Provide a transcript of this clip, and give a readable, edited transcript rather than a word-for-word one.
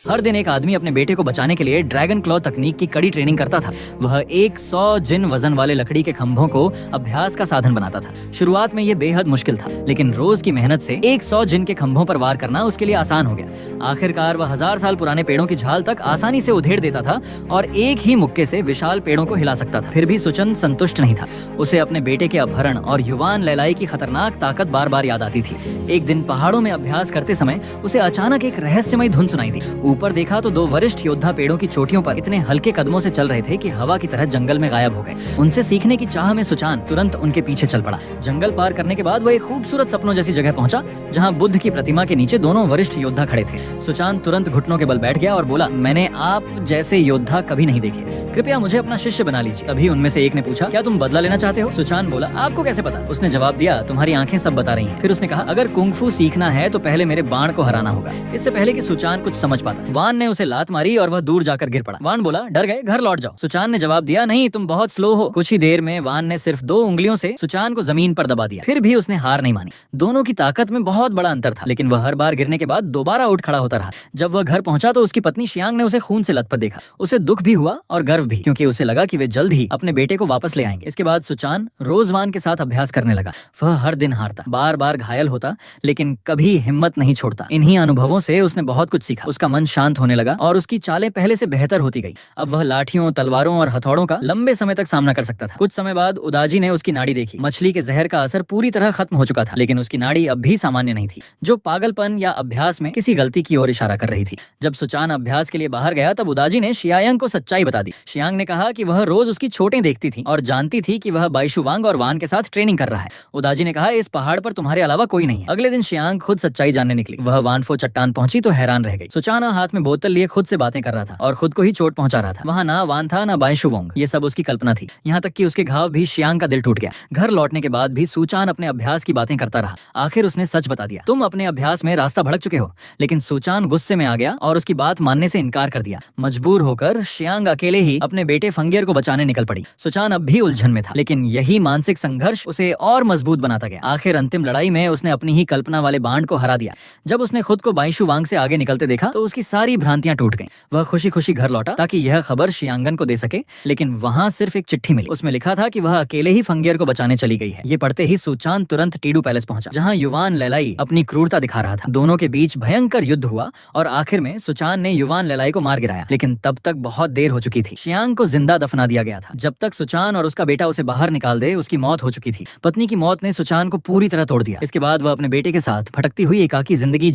हर दिन एक आदमी अपने बेटे को बचाने के लिए ड्रैगन क्लॉ तकनीक की कड़ी ट्रेनिंग करता था। वह 100 जिन वजन वाले लकड़ी के खंभों को अभ्यास का साधन बनाता था। शुरुआत में ये बेहद मुश्किल था, लेकिन रोज की मेहनत से 100 जिन के खंभों पर वार करना उसके लिए आसान हो गया। आखिरकार वह 1000 साल पुराने पेड़ों की झाल तक आसानी से उधेड़ देता था और एक ही मुक्के से विशाल पेड़ों को हिला सकता था। फिर भी सुचंद संतुष्ट नहीं था। उसे अपने बेटे के अपहरण और युवान लैलाई की खतरनाक ताकत बार बार याद आती थी। एक दिन पहाड़ों में अभ्यास करते समय उसे अचानक एक रहस्यमयी धुन सुनाई दी। ऊपर देखा तो 2 वरिष्ठ योद्धा पेड़ों की चोटियों पर इतने हल्के कदमों से चल रहे थे कि हवा की तरह जंगल में गायब हो गए। उनसे सीखने की चाह में सुचान तुरंत उनके पीछे चल पड़ा। जंगल पार करने के बाद वह एक खूबसूरत सपनों जैसी जगह पहुंचा, जहां बुद्ध की प्रतिमा के नीचे दोनों वरिष्ठ योद्धा खड़े थे। सुचान तुरंत घुटनों के बल बैठ गया और बोला, मैंने आप जैसे योद्धा कभी नहीं देखे, कृपया मुझे अपना शिष्य बना लीजिए। तभी उनमें से एक ने पूछा, क्या तुम बदला लेना चाहते हो? सुचान बोला, आपको कैसे पता? उसने जवाब दिया, तुम्हारी आंखें सब बता रही हैं। फिर उसने कहा, अगर कुंग-फू सीखना है तो पहले मेरे बाण को हराना होगा। इससे पहले कि सुचान कुछ समझ पाता, वान ने उसे लात मारी और वह दूर जाकर गिर पड़ा। वान बोला, डर गए, घर लौट जाओ। सुचान ने जवाब दिया, नहीं, तुम बहुत स्लो हो। कुछ ही देर में वान ने सिर्फ 2 उंगलियों से सुचान को जमीन पर दबा दिया। फिर भी उसने हार नहीं मानी। दोनों की ताकत में बहुत बड़ा अंतर था, लेकिन वह हर बार गिरने के बाद दोबारा उठ खड़ा होता रहा। जब वह घर पहुंचा तो उसकी पत्नी शियांग ने उसे खून से लथपथ देखा। उसे दुख भी हुआ और गर्व भी, क्योंकि उसे लगा कि वे जल्द ही अपने बेटे को वापस ले आएंगे। इसके बाद सुचान रोज वान के साथ अभ्यास करने लगा। वह हर दिन हारता, बार बार घायल होता, लेकिन कभी हिम्मत नहीं छोड़ता। इन्हीं अनुभवों से उसने बहुत कुछ सीखा। उसका मन शांत होने लगा और उसकी चालें पहले से बेहतर होती गई। अब वह लाठियों, तलवारों और हथौड़ों का लंबे समय तक सामना कर सकता था। कुछ समय बाद उदाजी ने उसकी नाड़ी देखी। मछली के जहर का असर पूरी तरह खत्म हो चुका था, लेकिन उसकी नाड़ी अब भी सामान्य नहीं थी, जो पागलपन या अभ्यास में किसी गलती की ओर इशारा कर रही थी। जब सुचान अभ्यास के लिए बाहर गया तब उदाजी ने शियांग को सच्चाई बता दी। शियांग ने कहा कि वह रोज उसकी चोटें देखती थी और जानती थी कि वह बाईशुवांग और वान के साथ ट्रेनिंग कर रहा है। उदाजी ने कहा, इस पहाड़ पर तुम्हारे अलावा कोई नहीं है। अगले दिन शियांग खुद सच्चाई जानने निकली। वह वानफो चट्टान पहुंची तो हैरान रह गई। सुचान हाथ में बोतल लिए खुद से बातें कर रहा था और खुद को ही चोट पहुंचा रहा था। वहाँ ना वान था ना बाईशुवांग, ये सब उसकी कल्पना थी। यहाँ तक कि उसके घाव भी शियांग का दिल टूट गया। घर लौटने के बाद भी सुचान अपने अभ्यास की बातें करता रहा। आखिर उसने सच बता दिया, तुम अपने अभ्यास में रास्ता भटक चुके हो। लेकिन सुचान गुस्से में आ गया और उसकी बात मानने से इनकार कर दिया। मजबूर होकर शियांग अकेले ही अपने बेटे फंगियर को बचाने निकल पड़ी। सुचान अब भी उलझन में था, लेकिन यही मानसिक संघर्ष उसे और मजबूत बनाता गया। आखिर अंतिम लड़ाई में उसने अपनी ही कल्पना वाले बाण को हरा दिया। जब उसने खुद को बाईशुवांग से आगे निकलते देखा तो उसकी सारी भ्रांतियां टूट गईं। वह खुशी खुशी घर लौटा ताकि यह खबर शियांगन को दे सके, लेकिन वहां सिर्फ एक चिट्ठी मिली। उसमें लिखा था कि वह अकेले ही फंगियर को बचाने चली गई है। ये पढ़ते ही सुचान तुरंत टीडू पैलेस पहुंचा, जहां युवान लैलाई अपनी क्रूरता दिखा रहा था। दोनों के बीच भयंकर युद्ध हुआ और आखिर में सुचान ने युवान लैलाई को मार गिराया, लेकिन तब तक बहुत देर हो चुकी थी। शियांग को जिंदा दफना दिया गया था। जब तक सुचान और उसका बेटा उसे बाहर निकाल दे, उसकी मौत हो चुकी थी। पत्नी की मौत ने सुचान को पूरी तरह तोड़ दिया। इसके बाद वह अपने बेटे के साथ भटकती हुई एकाकी जिंदगी